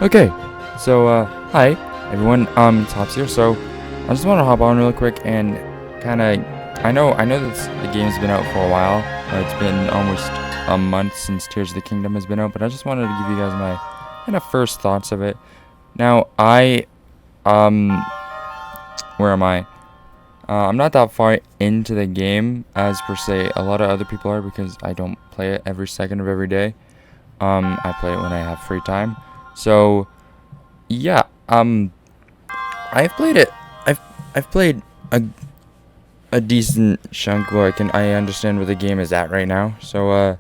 Okay, so hi everyone. Tops here. So I just want to hop on real quick and kind of, I know that the game's been out for a while. It's been almost a month since Tears of the Kingdom has been out, but I just wanted to give you guys my kind of first thoughts of it. Now um, where am I? I'm not that far into the game as per se a lot of other people are because I don't play it every second of every day. I play it when I have free time. So yeah, I've played it. I've played a decent chunk where I understand where the game is at right now. So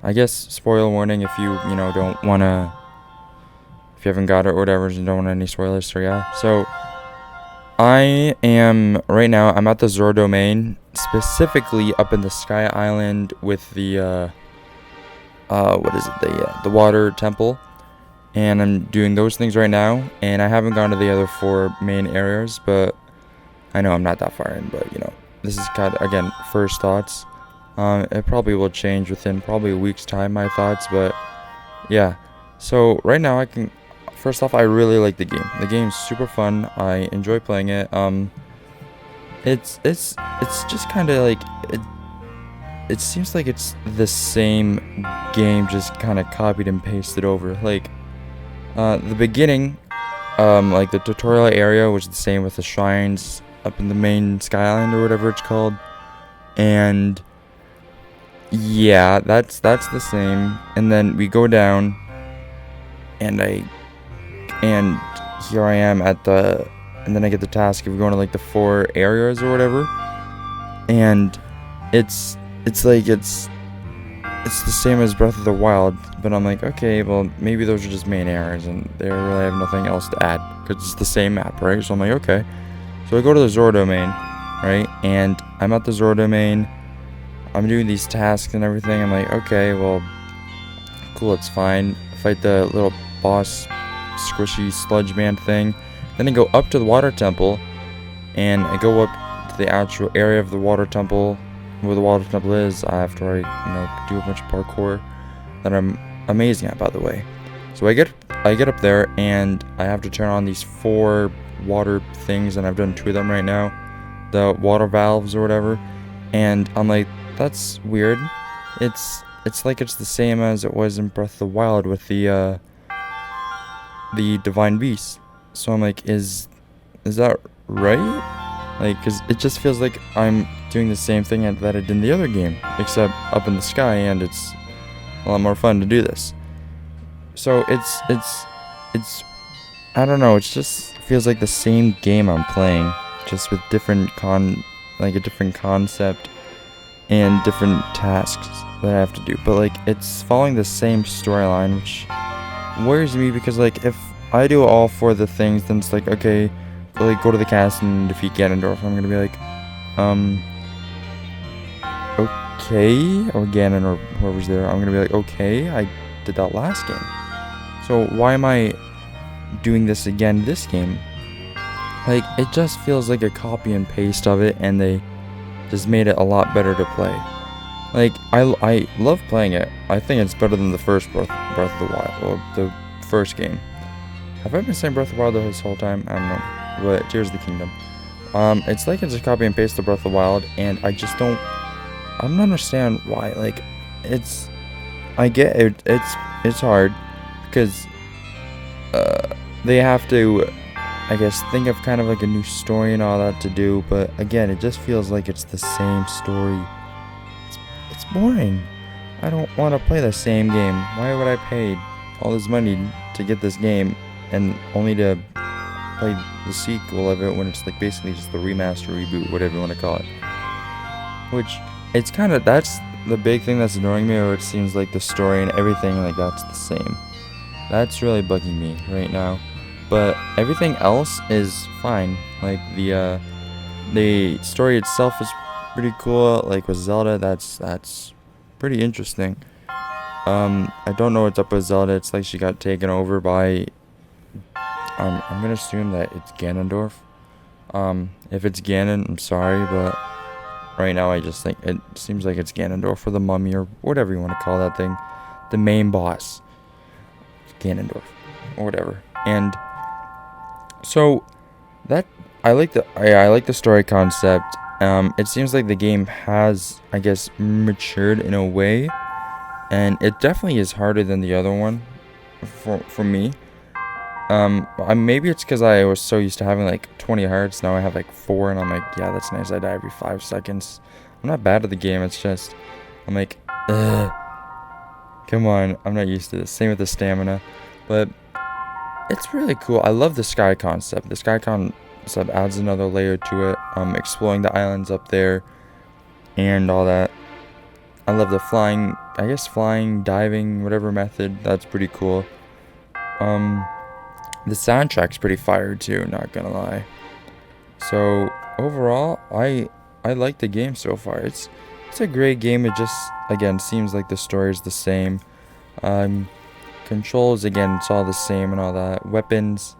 I guess spoiler warning if you don't wanna, if you haven't got it or whatever, you don't want any spoilers. So yeah. So I am right now. I'm at the Zor domain, specifically up in the Sky Island with the what is it? The water temple. And I'm doing those things right now, and I haven't gone to the other 4 main areas, but I know I'm not that far in, but this is kind of, again, first thoughts. It probably will change within probably a week's time, my thoughts, but yeah. So right now first off, I really like the game. The game's super fun. I enjoy playing it. It's just kind of like, it seems like it's the same game, just kind of copied and pasted over, like, the beginning, like the tutorial area was the same with the shrines up in the main Sky Island or whatever it's called, and yeah, that's the same. And then we go down, and here I am and then I get the task of going to like the 4 areas or whatever, and it's the same as Breath of the Wild, but I'm like, okay, well, maybe those are just main areas, and they really have nothing else to add, because it's the same map, right? So I'm like, okay. So I go to the Zor domain, right? And I'm at the Zor domain. I'm doing these tasks and everything. I'm like, okay, well, cool, it's fine. Fight the little boss, squishy sludge man thing. Then I go up to the water temple, and I go up to the actual area of the water temple, where the water temple is, after I do a bunch of parkour that I'm amazing at, by the way. So I get up there, and I have to turn on these 4 water things, and I've done 2 of them right now, the water valves or whatever, and I'm like, that's weird. It's like it's the same as it was in Breath of the Wild with the divine beast. So I'm like, is that right? Like, cause it just feels like I'm doing the same thing that I did in the other game, except up in the sky, and it's a lot more fun to do this. So it's I don't know, it just feels like the same game I'm playing, just with different a different concept and different tasks that I have to do. But like, it's following the same storyline, which worries me, because like, if I do all 4 of the things, then it's like, okay, like, go to the castle and defeat Ganondorf. I'm gonna be like, okay, or Ganon, or whoever's there. I'm gonna be like, okay, I did that last game, so why am I doing this again this game? Like, it just feels like a copy and paste of it, and they just made it a lot better to play. Like, I love playing it. I think it's better than the first Breath of the Wild, or the first game. Have I been saying Breath of the Wild this whole time? I don't know. But Tears of the Kingdom. It's like it's just copy and paste the Breath of the Wild, and I don't understand why. Like, I get it, it's hard, because they have to, I guess, think of kind of like a new story and all that to do, but again, it just feels like it's the same story. It's boring. I don't want to play the same game. Why would I pay all this money to get this game, and only to play the sequel of it when it's like basically just the remaster, reboot, whatever you want to call it? Which, it's kind of, that's the big thing that's annoying me, or it seems like the story and everything, like, that's the same. That's really bugging me right now. But everything else is fine. Like, the story itself is pretty cool. Like with Zelda, that's pretty interesting. I don't know what's up with Zelda. It's like she got taken over by, I'm gonna assume that it's Ganondorf. If it's Ganon, I'm sorry, but right now I just think it seems like it's Ganondorf, or the mummy, or whatever you want to call that thing. The main boss, Ganondorf. or whatever. And so that I like the story concept. It seems like the game has, I guess, matured in a way, and it definitely is harder than the other one for me. Maybe it's because I was so used to having like 20 hearts. Now I have like 4, and I'm like, yeah, that's nice. I die every 5 seconds. I'm not bad at the game. It's just I'm like, ugh, come on. I'm not used to this. Same with the stamina, but it's really cool. I love the sky concept. The sky concept adds another layer to it. Exploring the islands up there and all that. I love the flying. I guess flying, diving, whatever method. That's pretty cool. The soundtrack's pretty fire too, not gonna lie. So overall, I like the game so far. It's a great game. It just, again, seems like the story is the same. Controls, again, it's all the same and all that. Weapons,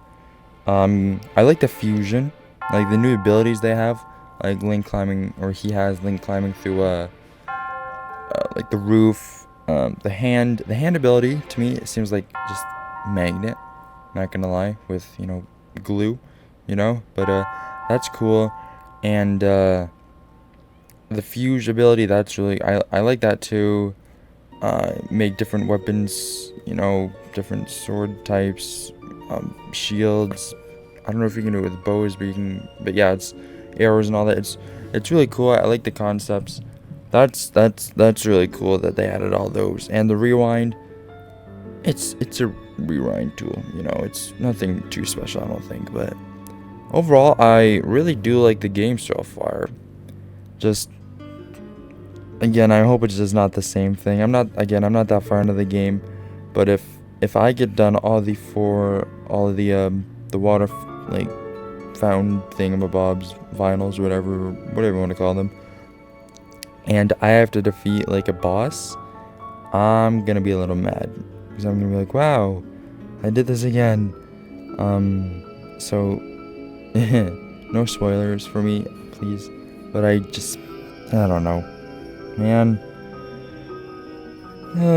I like the fusion, like the new abilities they have, like Link climbing, or he has Link climbing through like the roof. The hand ability, to me, it seems like just magnet. Not gonna lie, with, you know, glue, you know, but that's cool. And the fuse ability, that's really, I like that too. Make different weapons, you know, different sword types, shields. I don't know if you can do it with bows, but yeah, it's arrows and all that. It's really cool. I like the concepts. That's really cool that they added all those. And the rewind, it's a rewind tool, you know, it's nothing too special, I don't think, but overall, I really do like the game so far. Just, again, I hope it's just not the same thing. I'm not that far into the game, but if I get done all of the water, like, fountain thingamabobs, vinyls, whatever you want to call them, and I have to defeat, like, a boss, I'm gonna be a little mad, because I'm gonna be like, wow, I did this again. So no spoilers for me, please. But I don't know, man.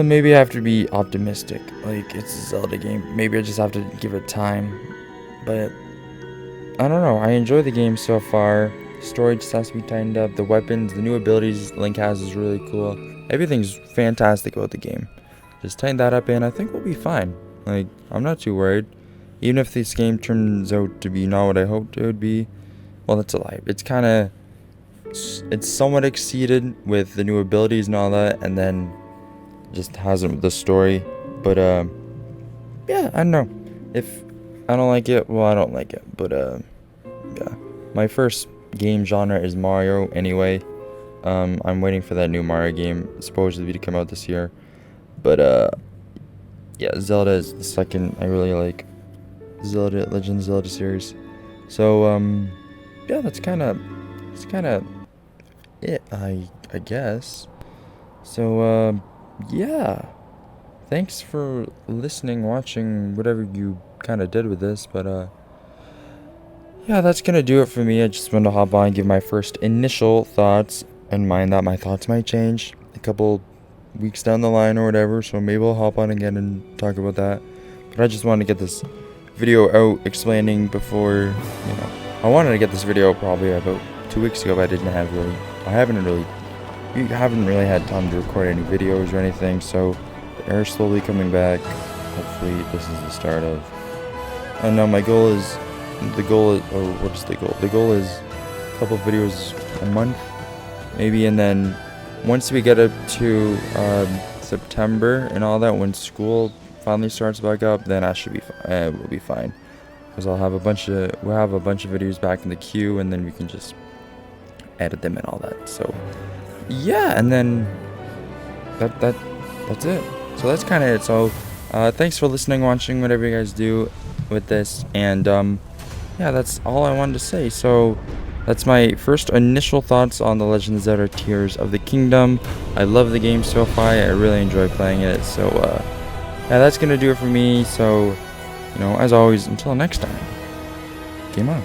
Maybe I have to be optimistic. Like, it's a Zelda game. Maybe I just have to give it time. But I don't know. I enjoy the game so far. Story just has to be tightened up. The weapons, the new abilities Link has is really cool. Everything's fantastic about the game. Just tighten that up, and I think we'll be fine. Like, I'm not too worried. Even if this game turns out to be not what I hoped it would be, well, that's a lie. It's somewhat exceeded with the new abilities and all that, and then just hasn't with the story. But yeah, I don't know. If I don't like it, well, I don't like it. But yeah, my first game genre is Mario anyway. I'm waiting for that new Mario game, supposedly to come out this year. But yeah, Zelda is the second I really like. Zelda, Legend of Zelda series. So yeah, that's kind of it, I guess. So yeah, thanks for listening, watching, whatever you kind of did with this. But yeah, that's gonna do it for me. I just wanted to hop on and give my first initial thoughts, and mind that my thoughts might change a couple weeks down the line or whatever, so maybe I'll hop on again and talk about that. But I just wanted to get this video out explaining before, you know, I wanted to get this video probably about 2 weeks ago, but I haven't really had time to record any videos or anything, so the air's slowly coming back. Hopefully this is the start of, and now what is the goal? The goal is a couple of videos a month, maybe, and then once we get up to September and all that, when school finally starts back up, then I should be we'll be fine, because we'll have a bunch of videos back in the queue, and then we can just edit them and all that. So yeah, and then that's it. So that's kind of it. So thanks for listening, watching, whatever you guys do with this, and yeah, that's all I wanted to say. So that's my first initial thoughts on The Legend of Zelda Tears of the Kingdom. I love the game so far. I really enjoy playing it. So yeah, that's gonna do it for me. So, you know, as always, until next time, game on.